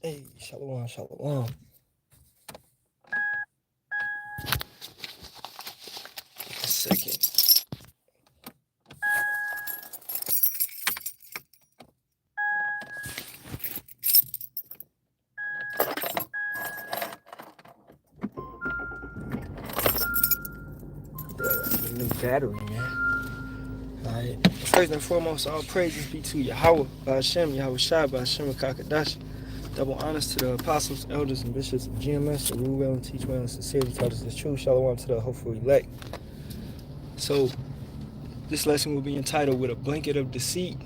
Hey, Shalawam, Shalawam. A second. A new battery, man. Alright. First and foremost, all praises be to Yahawah, Bahasham, Yahawashi, Bahasham, Kakadash. Double honors to the apostles, elders, and bishops of GMS who rule well and teach well and sincerely taught us the truth. Shalawam to the hopeful elect. So, this lesson will be entitled With a Blanket of Deceit.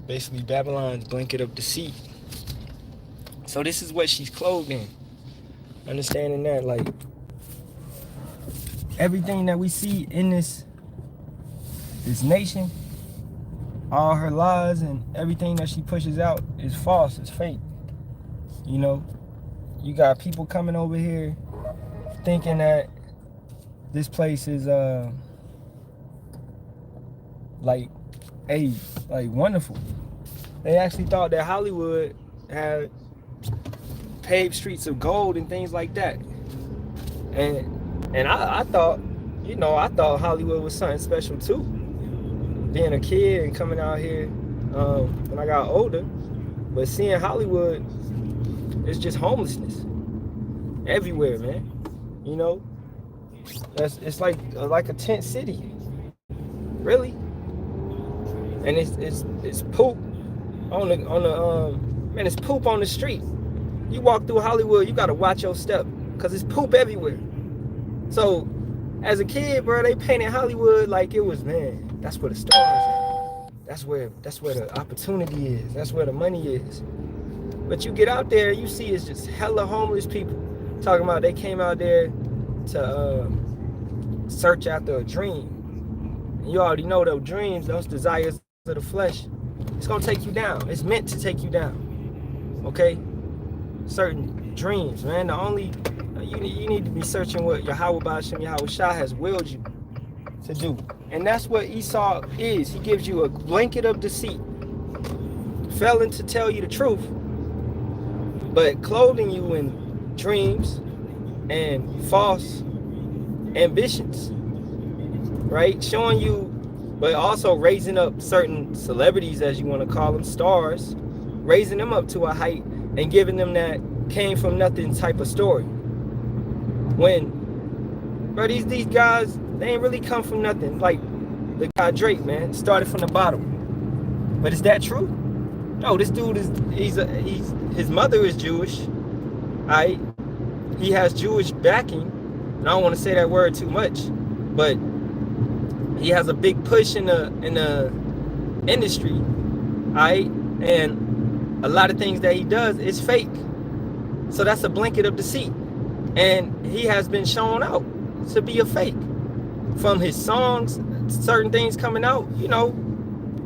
Basically, Babylon's blanket of deceit. So, this is what she's clothed in. Understanding that, like, everything that we see in this nation, all her lies and everything that she pushes out is false, it's fake. You know, you got people coming over here thinking that this place is like wonderful. They actually thought that Hollywood had paved streets of gold and things like that. And I thought, I thought Hollywood was something special too. Being a kid and coming out here when I got older, but seeing Hollywood, it's just homelessness everywhere, man. You know, it's like a tent city, really. And it's poop on the man, it's poop on the street. You walk through Hollywood, you gotta watch your step, cause it's poop everywhere. So, as a kid, bro, they painted Hollywood like it was, man, that's where the stars are. That's where the opportunity is. That's where the money is. But you get out there, you see it's just hella homeless people talking about they came out there to search after a dream. And you already know those dreams, those desires of the flesh, it's gonna take you down. It's meant to take you down. Okay? Certain dreams, man. The only you need to be searching what Yahawah Bahasham Yahawashi has willed you to do. And that's what Esau is. He gives you a blanket of deceit, failing to tell you the truth, but clothing you in dreams and false ambitions, right? Showing you, but also raising up certain celebrities, as you want to call them, stars, raising them up to a height and giving them that came from nothing type of story. When, bro, these guys, they ain't really come from nothing. Like the guy Drake, man, started from the bottom. But is that true? No, this dude his mother is Jewish. Alright? He has Jewish backing. And I don't want to say that word too much, but he has a big push in the industry. Alright? And a lot of things that he does is fake. So that's a blanket of deceit. And he has been shown out to be a fake. From his songs, certain things coming out, you know.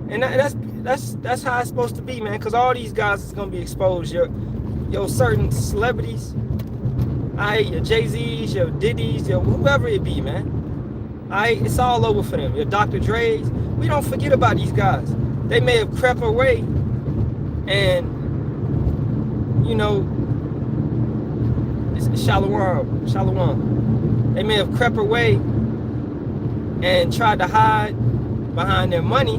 And that's how it's supposed to be, man. Because all these guys is gonna be exposed. Your certain celebrities, your Jay-Z's, your Diddy's, your whoever it be, man. It's all over for them. Your Dr. Dre's. We don't forget about these guys. They may have crept away and, you know, Shalawam. They may have crept away and tried to hide behind their money,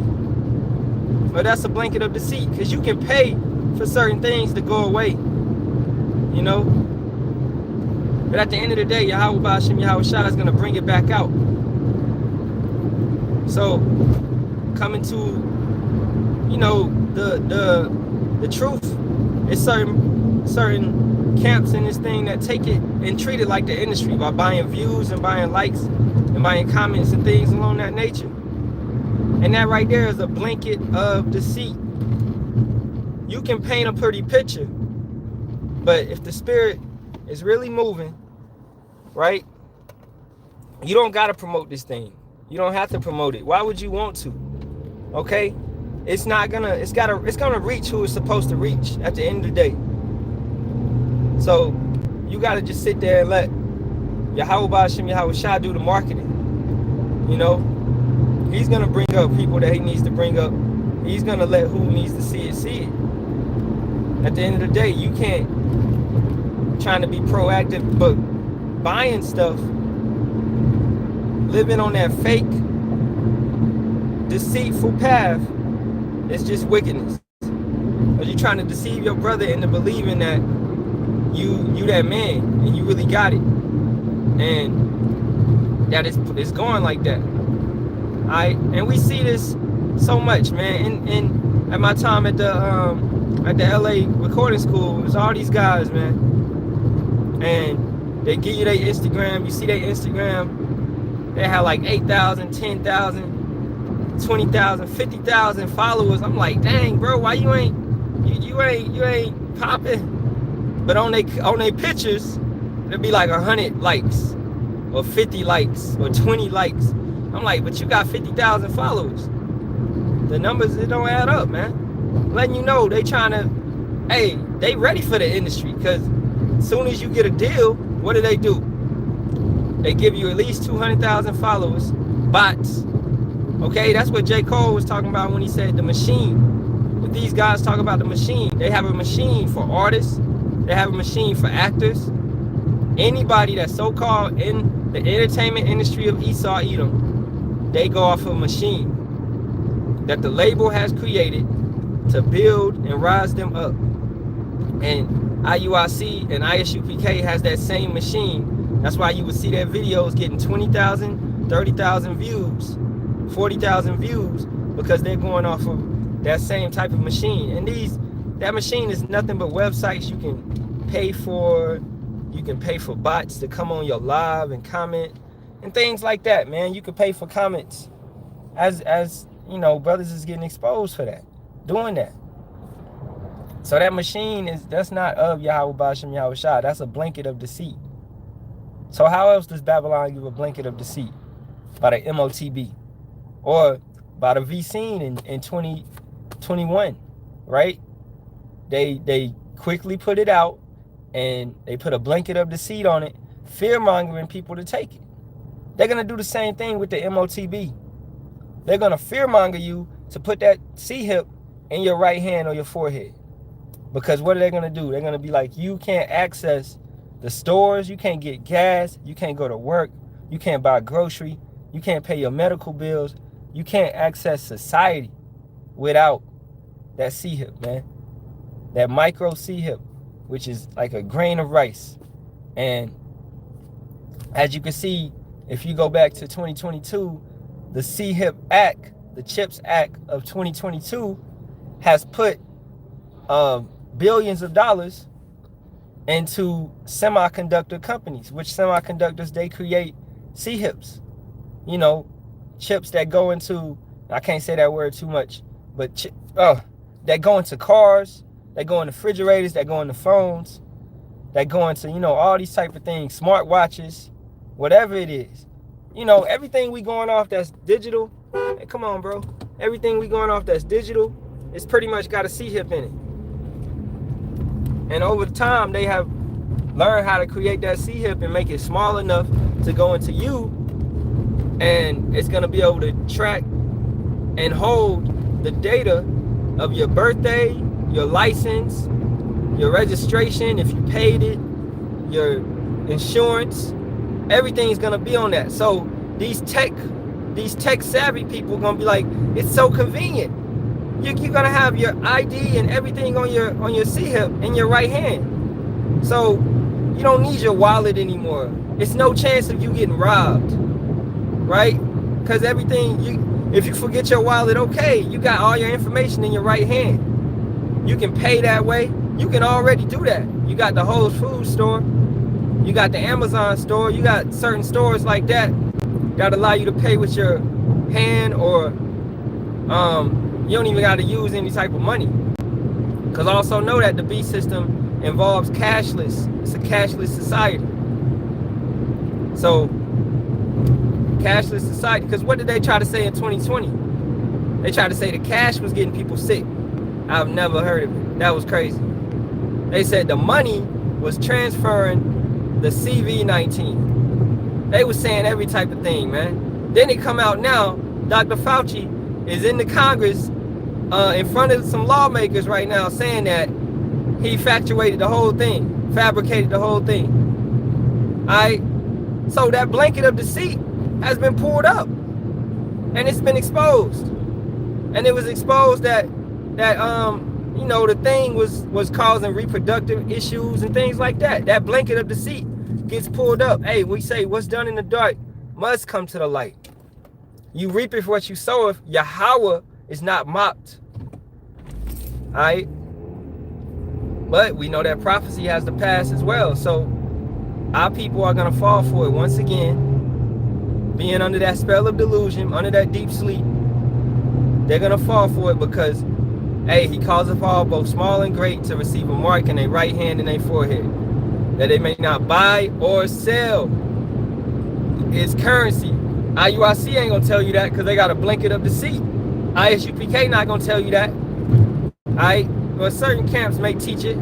but that's a blanket of deceit, because you can pay for certain things to go away, you know. But at the end of the day, Yahawah Bahasham Yahawashi is going to bring it back out. So, coming to, you know, the truth, it's certain camps in this thing that take it and treat it like the industry by buying views and buying likes and buying comments and things along that nature. And that right there is a blanket of deceit. You can paint a pretty picture, but if the spirit is really moving, right, you don't got to promote this thing. You don't have to promote it. Why would you want to? Okay? It's gonna reach who it's supposed to reach at the end of the day. So you gotta just sit there and let Yahawah Bahasham Yahawashi do the marketing. You know, he's gonna bring up people that he needs to bring up. He's gonna let who needs to see it. At the end of the day, you can't trying to be proactive, but buying stuff, living on that fake, deceitful path, it's just wickedness. Because you're trying to deceive your brother into believing that you that man and you really got it, and that it's going like that. And we see this so much, man. And at my time at the LA recording school, it was all these guys, man, and they give you their Instagram. You see their Instagram, they have like 8,000, 10,000, 20,000, 50,000 followers. I'm like, dang, bro, why you ain't popping? But on they pictures, it'll be like 100 likes, or 50 likes, or 20 likes. I'm like, but you got 50,000 followers. The numbers, it don't add up, man. Letting you know they trying to, hey, they ready for the industry, because as soon as you get a deal, what do? They give you at least 200,000 followers, bots. Okay, that's what J. Cole was talking about when he said the machine. But these guys talk about the machine. They have a machine for artists. They have a machine for actors. Anybody that's so-called in the entertainment industry of Esau, Edom, they go off of a machine that the label has created to build and rise them up. And IUIC and ISUPK has that same machine. That's why you would see their videos getting 20,000, 30,000 views, 40,000 views, because they're going off of that same type of machine. And that machine is nothing but websites you can pay for. You can pay for bots to come on your live and comment and things like that, man. You can pay for comments as you know, brothers is getting exposed for that, doing that. So that machine that's not of Yahawah, Bahasham, Yahawashi. That's a blanket of deceit. So how else does Babylon give a blanket of deceit? By the MOTB, or by the V-Scene in 2021, right? They quickly put it out, and they put a blanket of deceit on it, fear-mongering people to take it. They're going to do the same thing with the MOTB. They're going to fear-monger you to put that C-hip in your right hand or your forehead. Because what are they going to do? They're going to be like, you can't access the stores, you can't get gas, you can't go to work, you can't buy grocery, you can't pay your medical bills, you can't access society without that C-hip, man. That micro C-hip, which is like a grain of rice. And as you can see, if you go back to 2022, the C-hip Act, the CHIPS Act of 2022, has put billions of dollars into semiconductor companies, which semiconductors, they create C-hips, you know, chips that go into, I can't say that word too much, but that go into cars, that go into refrigerators, that go into phones, that go into, you know, all these type of things, smart watches, whatever it is. You know, everything we going off that's digital, hey, come on, bro. Everything we going off that's digital, it's pretty much got a C-hip in it. And over time, they have learned how to create that C-hip and make it small enough to go into you, and it's going to be able to track and hold the data of your birthday, your license, your registration, if you paid it, your insurance, everything's gonna be on that. So these tech savvy people are gonna be like, it's so convenient. You're gonna have your ID and everything on your C-hip in your right hand. So you don't need your wallet anymore. It's no chance of you getting robbed, right? Because if you forget your wallet, okay, you got all your information in your right hand. You can pay that way. You can already do that. You got the Whole Foods store. You got the Amazon store. You got certain stores like that that allow you to pay with your hand, or you don't even got to use any type of money. Because also know that the B system involves cashless. It's a cashless society. So, cashless society. Because what did they try to say in 2020? They tried to say the cash was getting people sick. I've never heard of it. That was crazy. They said the money was transferring the CV-19. They was saying every type of thing, man. Then it come out now, Dr. Fauci is in the Congress in front of some lawmakers right now saying that He factuated the whole thing, fabricated the whole thing. All right. So that blanket of deceit has been pulled up, and it's been exposed. And it was exposed that you know, the thing was causing reproductive issues and things like that. That blanket of deceit gets pulled up. Hey, we say what's done in the dark must come to the light. You reapeth what you soweth. Yahawah is not mocked. All right. But we know that prophecy has to pass as well. So our people are going to fall for it once again. Being under that spell of delusion, under that deep sleep, they're going to fall for it because, hey, he causeth all, both small and great, to receive a mark in their right hand and their forehead, that they may not buy or sell his currency. IUIC ain't going to tell you that because they got a blanket of deceit. ISUPK not going to tell you that. All right? Well, certain camps may teach it,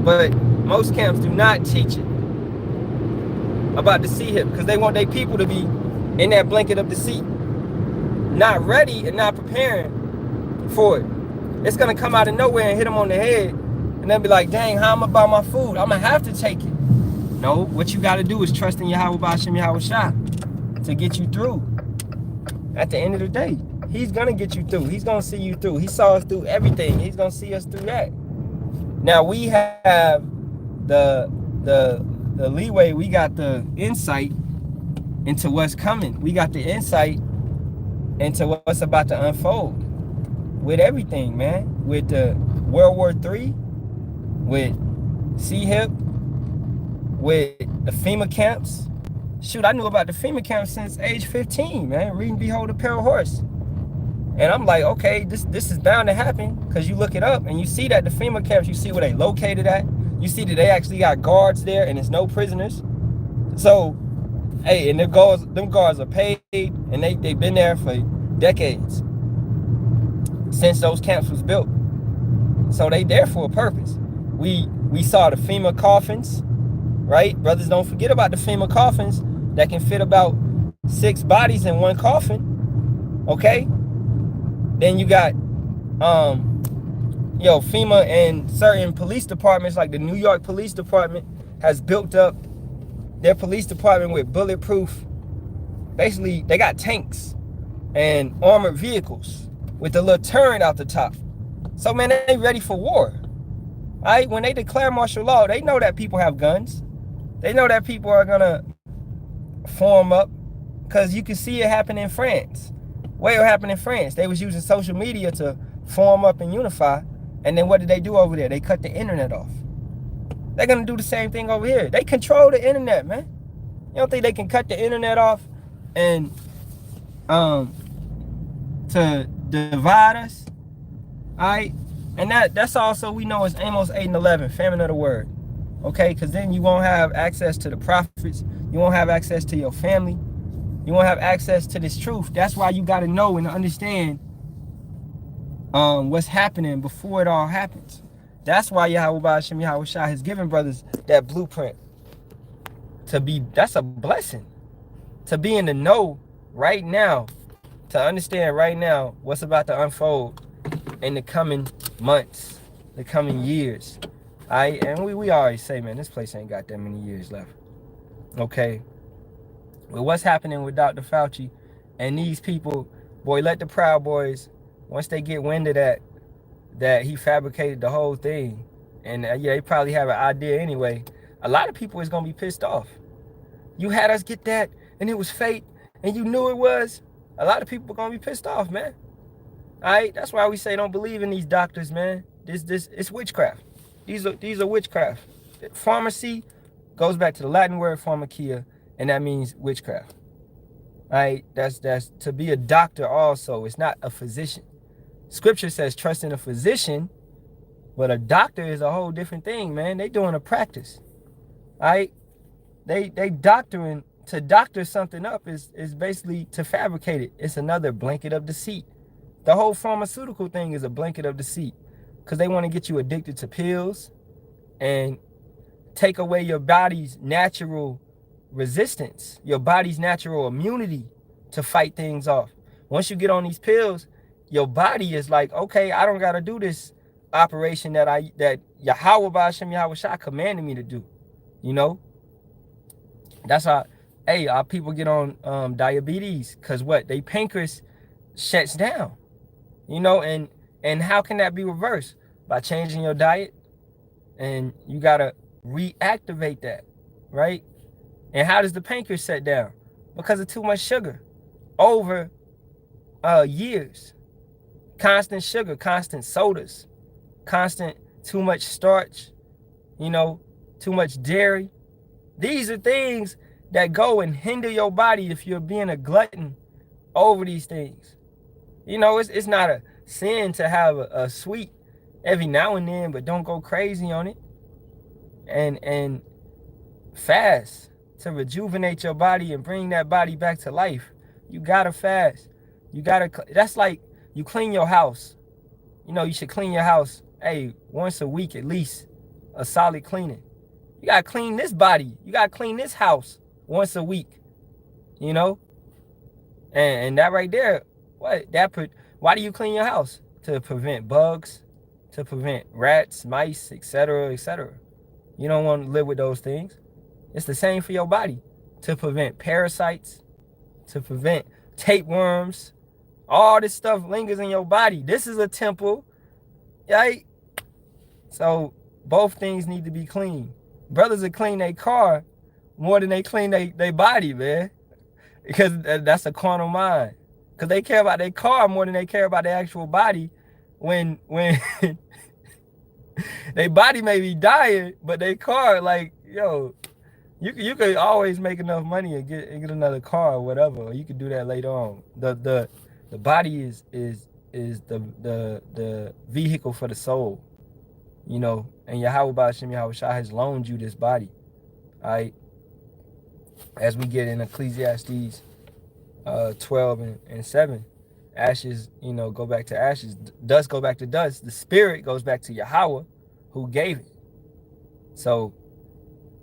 but most camps do not teach it about deceit because they want their people to be in that blanket of deceit, not ready and not preparing for it. It's going to come out of nowhere and hit them on the head, and they'll be like, dang, how am I about my food? I'm going to have to take it. No, what you got to do is trust in Yahawah, Bahasham, Yahawashi to get you through. At the end of the day, he's going to get you through. He's going to see you through. He saw us through everything. He's going to see us through that. Now, we have the leeway. We got the insight into what's coming. We got the insight into what's about to unfold with everything, man. With the World War III, with CHIP, with the FEMA camps. Shoot, I knew about the FEMA camps since age 15, man. Reading Behold the Pale Horse. And I'm like, okay, this is bound to happen, because you look it up and you see that the FEMA camps, you see where they located at. You see that they actually got guards there and there's no prisoners. So, hey, and them guards are paid, and they've been there for decades since those camps was built. So they there for a purpose. We saw the FEMA coffins, right? Brothers, don't forget about the FEMA coffins that can fit about 6 bodies in one coffin. Okay? Then you got FEMA and certain police departments, like the New York Police Department has built up their police department with bulletproof. Basically, they got tanks and armored vehicles with a little turret out the top. So, man, they ready for war. All right? When they declare martial law, they know that people have guns. They know that people are going to form up, because you can see it happen in France. What happened in France? They was using social media to form up and unify. And then what did they do over there? They cut the internet off. They're going to do the same thing over here. They control the internet, man. You don't think they can cut the internet off and to divide us? All right? And that's also, we know, is Amos 8 and 11, famine of the word. Okay? Because then you won't have access to the prophets. You won't have access to your family. You won't have access to this truth. That's why you got to know and understand what's happening before it all happens. That's why Yahawah, Bahasham, Yahawashi has given brothers that blueprint to be. That's a blessing, to be in the know right now, to understand right now what's about to unfold in the coming months, the coming years. And we always say, man, this place ain't got that many years left. Okay. Well, what's happening with Dr. Fauci and these people, boy, let the Proud Boys, once they get wind of that he fabricated the whole thing, and they probably have an idea anyway, a lot of people is going to be pissed off. You had us get that, and it was fake, and you knew it was. A lot of people are going to be pissed off, man. All right? That's why we say don't believe in these doctors, man. It's witchcraft. These are witchcraft. Pharmacy goes back to the Latin word pharmakia, and that means witchcraft. All right? That's to be a doctor also. It's not a physician. Scripture says trust in a physician, but a doctor is a whole different thing, man. They doing a practice. All right? They doctoring. To doctor something up is basically to fabricate it. It's another blanket of deceit. The whole pharmaceutical thing is a blanket of deceit, because they want to get you addicted to pills and take away your body's natural resistance, your body's natural immunity to fight things off. Once you get on these pills, your body is like, okay, I don't got to do this operation that Yahawah Bahasham Yahawashi commanded me to do. You know, that's how. Hey, our people get on diabetes because what? They pancreas shuts down. You know, and how can that be reversed? By changing your diet, and you gotta reactivate that, right? And how does the pancreas shut down? Because of too much sugar over years. Constant sugar, constant sodas, constant too much starch, you know, too much dairy. These are things that go and hinder your body if you're being a glutton over these things. You know, it's not a sin to have a sweet every now and then, but don't go crazy on it. And fast to rejuvenate your body and bring that body back to life. You gotta fast. You gotta, that's like you clean your house. You know, you should clean your house, hey, once a week at least, a solid cleaning. You gotta clean this body. You gotta clean this house once a week, you know? And that right there, why do you clean your house? To prevent bugs, to prevent rats, mice, etc., etc. You don't want to live with those things. It's the same for your body. To prevent parasites, to prevent tapeworms. All this stuff lingers in your body. This is a temple, right? So both things need to be clean. Brothers will clean their car more than they clean their body, man. Because that's a carnal mind. Because they care about their car more than they care about their actual body. When their body may be dying, but their car, like, yo, you could always make enough money and get another car or whatever. Or you could do that later on. The body is the vehicle for the soul, you know. And Yahawah Bahasham Yahawashi has loaned you this body, all right. As we get in Ecclesiastes 12 and 7, ashes, you know, go back to ashes. Dust go back to dust. The spirit goes back to Yahawah, who gave it. So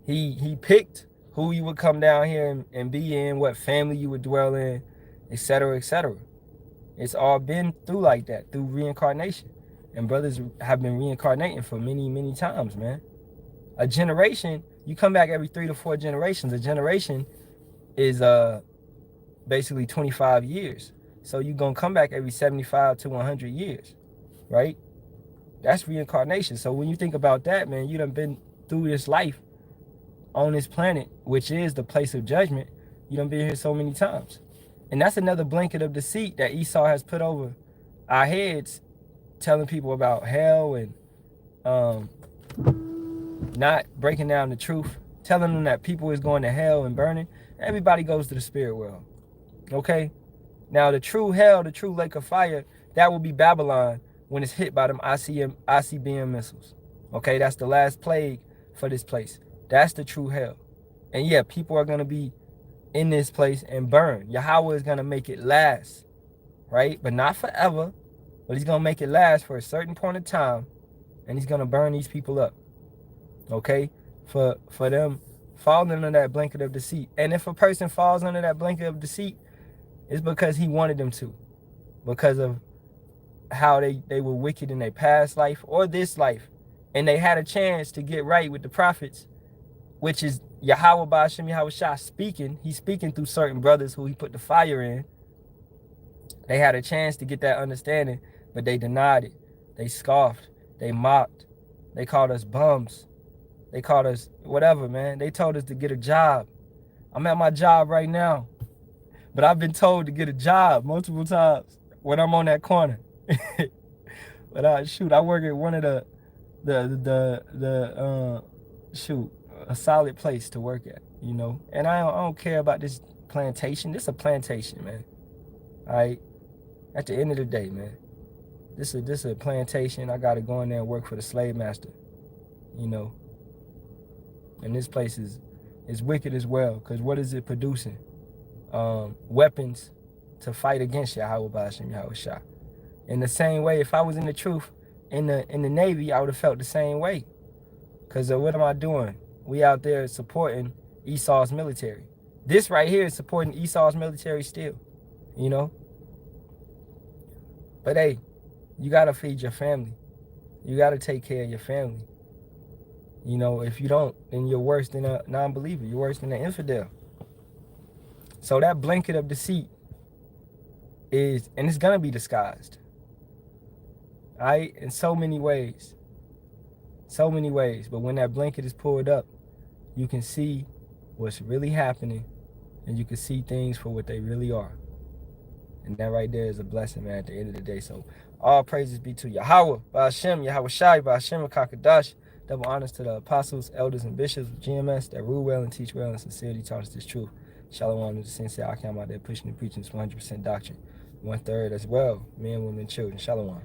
he picked who you would come down here and be in, what family you would dwell in, etc., etc. It's all been through like that, through reincarnation. And brothers have been reincarnating for many, many times, man. A generation, you come back every 3 to 4 generations. A generation is basically 25 years. So you're going to come back every 75 to 100 years, right? That's reincarnation. So when you think about that, man, you done been through this life on this planet, which is the place of judgment. You done been here so many times. And that's another blanket of deceit that Esau has put over our heads, telling people about hell and not breaking down the truth, telling them that people is going to hell and burning. Everybody goes to the spirit world, okay? Now, the true hell, the true lake of fire, that will be Babylon when it's hit by them ICBM missiles, okay? That's the last plague for this place. That's the true hell. And yeah, people are going to be in this place and burn. Yahawah is going to make it last, right? But not forever, but he's going to make it last for a certain point of time, and he's going to burn these people up, okay? For them falling under that blanket of deceit. And if a person falls under that blanket of deceit, it's because he wanted them to, because of how they were wicked in their past life or this life, and they had a chance to get right with the prophets, which is Yahawah Bahasham Yahawashi speaking. He's speaking through certain brothers who he put the fire in. They had a chance to get that understanding, but they denied it. They scoffed. They mocked. They called us bums. They called us whatever, man. They told us to get a job. I'm at my job right now, but I've been told to get a job multiple times when I'm on that corner. But I work at one of a solid place to work at, you know. And I don't care about this plantation. This is a plantation, man. All right. At the end of the day, man, this is a plantation. I gotta go in there and work for the slave master, you know. And this place is wicked as well, because what is it producing? Weapons to fight against Yahawah Bahasham Yahawashi. In the same way, if I was in the truth in the Navy, I would have felt the same way. Because what am I doing? We out there supporting Esau's military. This right here is supporting Esau's military still, you know. But hey, you gotta feed your family. You got to take care of your family. You know, if you don't, then you're worse than a non-believer. You're worse than an infidel. So that blanket of deceit is, and it's going to be disguised. All right? In so many ways. So many ways. But when that blanket is pulled up, you can see what's really happening, and you can see things for what they really are. And that right there is a blessing, man, at the end of the day. So all praises be to Yahawah, Bahasham, Yahawashi, Bahasham, Kakadash. Double honors to the apostles, elders, and bishops of GMS that rule well and teach well and sincerely taught us this truth. Shalawam to the sincere Ahtham out there pushing and preaching this 100% doctrine. 1/3 as well, men, women, children. Shalawam.